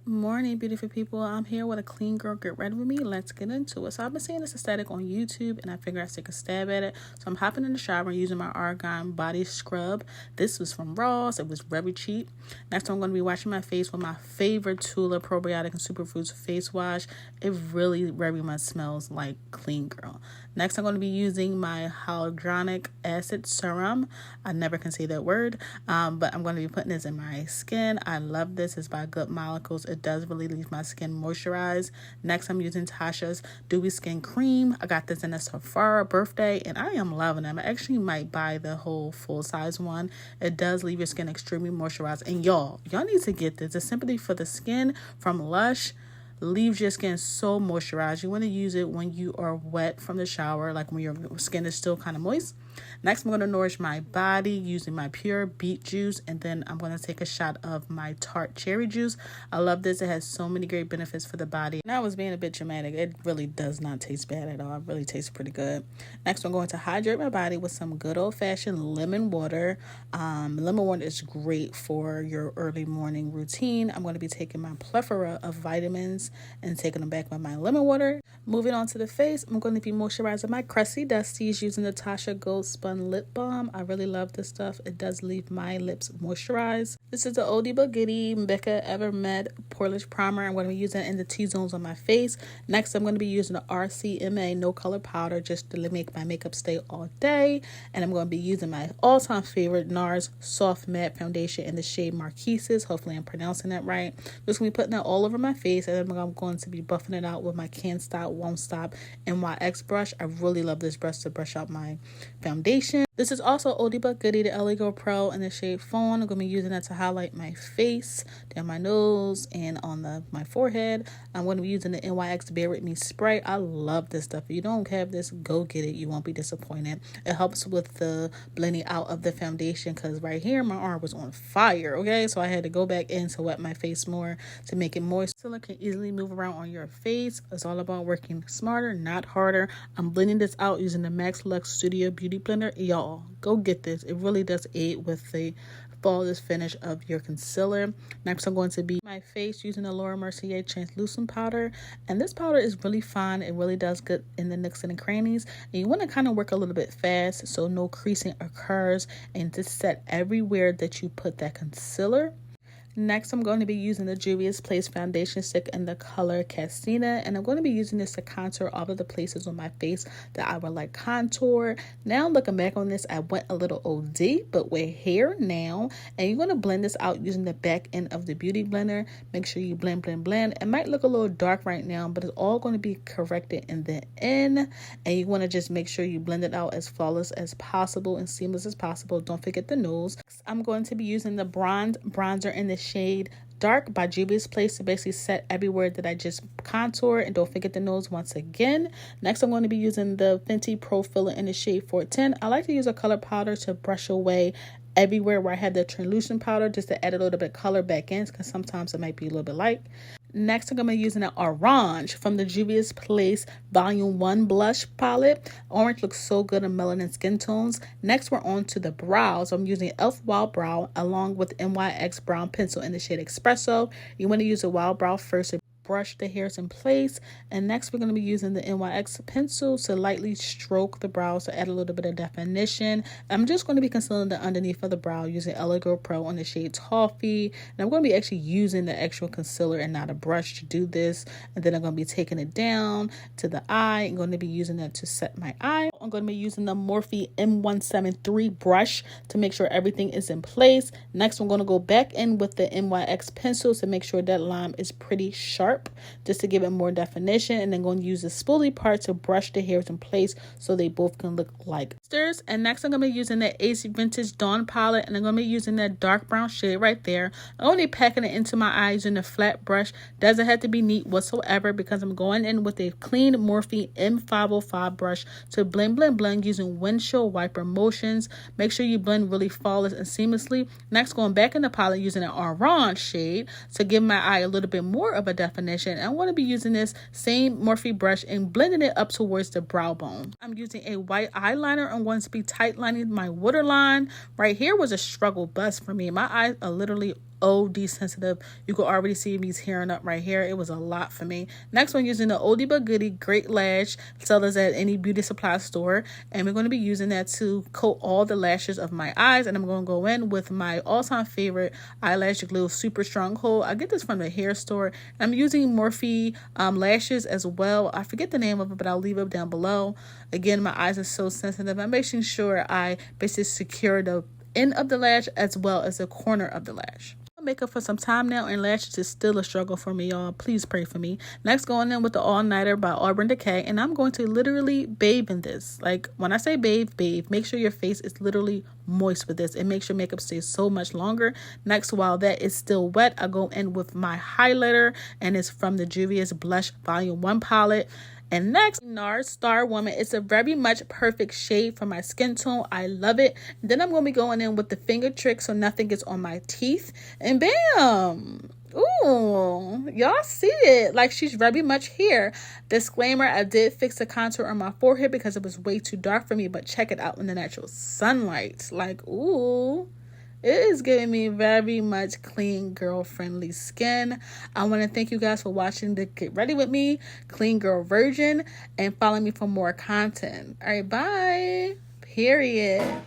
Morning, beautiful people. I'm here with a clean girl. Get ready with me. Let's get into it. So I've been seeing this aesthetic on YouTube and I figured I'd take a stab at it. So I'm hopping in the shower and using my argan body scrub. This was from Ross. It was very cheap. Next I'm going to be washing my face with my favorite Tula probiotic and superfoods face wash. It really very much smells like clean girl. Next I'm going to be using my hyaluronic acid serum. I never can say that word, but I'm going to be putting this in my skin. I love this. It's by Good Molecules. It does really leave my skin moisturized. Next, I'm using Tasha's Dewy Skin Cream. I got this in a Sephora birthday, and I am loving them. I actually might buy the whole full-size one. It does leave your skin extremely moisturized. And y'all need to get this. It's simply for the skin from Lush. Leaves your skin so moisturized. You want to use it when you are wet from the shower, like when your skin is still kind of moist. Next, I'm going to nourish my body using my pure beet juice, and then I'm going to take a shot of my tart cherry juice. I love this. It has so many great benefits for the body. Now I was being a bit dramatic. It really does not taste bad at all. It really tastes pretty good. Next, I'm going to hydrate my body with some good old-fashioned lemon water. Lemon water is great for your early morning routine. I'm going to be taking my plethora of vitamins and taking them back with my lemon water. Moving on to the face, I'm going to be moisturizing my crusty dusties using the Tasha Gold Spun Lip Balm. I really love this stuff. It does leave my lips moisturized. This is the oldie but goodie Becca Ever Med Poreless Primer. I'm going to be using it in the T-zones on my face. Next, I'm going to be using the RCMA No Color Powder just to make my makeup stay all day. And I'm going to be using my all-time favorite NARS Soft Matte Foundation in the shade Marquises. Hopefully I'm pronouncing that right. Just going to be putting that all over my face, and then I'm going to be buffing it out with my Can't Stop, Won't Stop NYX brush. I really love this brush to brush out my foundation. This is also oldie but goodie, the LA Girl Pro in the shade Fawn. I'm going to be using that to highlight my face, down my nose, and on my forehead. I'm going to be using the NYX Bear With Me spray. I love this stuff. If you don't have this, go get it. You won't be disappointed. It helps with the blending out of the foundation, because right here my arm was on fire, okay? So I had to go back in to wet my face more to make it moist. So it can easily move around on your face. It's all about working smarter, not harder. I'm blending this out using the Max Lux Studio Beauty Blender. Y'all, go get this. It really does aid with the flawless finish of your concealer. Next, I'm going to be my face using the Laura Mercier translucent powder, and this powder is really fine. It really does good in the nooks and crannies, and you want to kind of work a little bit fast so no creasing occurs, and just set everywhere that you put that concealer. Next, I'm going to be using the Juvia's Place foundation stick in the color Castina, and I'm going to be using this to contour all of the places on my face that I would like contour. Now, looking back on this, I went a little OD, but we're here now, and you're going to blend this out using the back end of the Beauty Blender. Make sure you blend, blend, blend. It might look a little dark right now, but it's all going to be corrected in the end, and you want to just make sure you blend it out as flawless as possible and seamless as possible. Don't forget the nose. I'm going to be using the bronzer in the shade Dark by Juvia's Place to basically set everywhere that I just contour, and don't forget the nose once again. Next, I'm going to be using the Fenty Pro Filler in the shade 410. I like to use a color powder to brush away everywhere where I had the translucent powder, just to add a little bit of color back in, because sometimes it might be a little bit light. Next, I'm going to be using an orange from the Juvia's Place Volume 1 Blush Palette. Orange looks so good on melanin skin tones. Next, we're on to the brows. I'm using e.l.f. Wild Brow along with NYX Brown Pencil in the shade Espresso. You want to use a wild brow first to brush the hairs in place, and next we're going to be using the NYX pencil to lightly stroke the brows to add a little bit of definition. I'm just going to be concealing the underneath of the brow using LA Girl Pro on the shade Toffee, and I'm going to be actually using the actual concealer and not a brush to do this. And then I'm going to be taking it down to the eye. I'm going to be using that to set my eye. I'm going to be using the Morphe M173 brush to make sure everything is in place. Next, I'm going to go back in with the NYX pencil to make sure that line is pretty sharp, just to give it more definition, and then going to use the spoolie part to brush the hairs in place so they both can look like sisters. And next, I'm going to be using the Ace Vintage Dawn palette, and I'm going to be using that dark brown shade right there. I'm only packing it into my eyes in a flat brush. Doesn't have to be neat whatsoever, because I'm going in with a clean Morphe M505 brush to blend using windshield wiper motions. Make sure you blend really flawless and seamlessly. Next, going back in the palette using an orange shade to give my eye a little bit more of a definition. I want to be using this same Morphe brush and blending it up towards the brow bone. I'm using a white eyeliner. I'm going to be tight lining my waterline. Right here was a struggle bust for me. My eyes are literally OD sensitive. You can already see me tearing up right here. It was a lot for me. Next one, using the oldie but goodie Great Lash, sellers at any beauty supply store, and we're going to be using that to coat all the lashes of my eyes. And I'm going to go in with my all-time favorite eyelash glue, Super Stronghold. I get this from the hair store. I'm using Morphe lashes as well. I forget the name of it, but I'll leave it down below. Again, my eyes are so sensitive. I'm making sure I basically secure the end of the lash as well as the corner of the lash. Makeup for some time now, and lashes is still a struggle for me, y'all. Please pray for me. Next, going in with the All Nighter by Urban Decay, and I'm going to literally bathe in this. Like, when I say bathe, make sure your face is literally moist with this. It makes your makeup stay so much longer. Next, while that is still wet, I go in with my highlighter, and it's from the Juvia's Blush Volume 1 palette. And next, NARS Star Woman. It's a very much perfect shade for my skin tone. I love it. And then I'm going to be going in with the finger trick so nothing gets on my teeth. And bam! Ooh, y'all see it. Like, she's very much here. Disclaimer, I did fix the contour on my forehead because it was way too dark for me. But check it out in the natural sunlight. Like, ooh. It is giving me very much clean girl friendly skin. I want to thank you guys for watching the Get Ready With Me Clean Girl version, and follow me for more content. All right, bye. Period.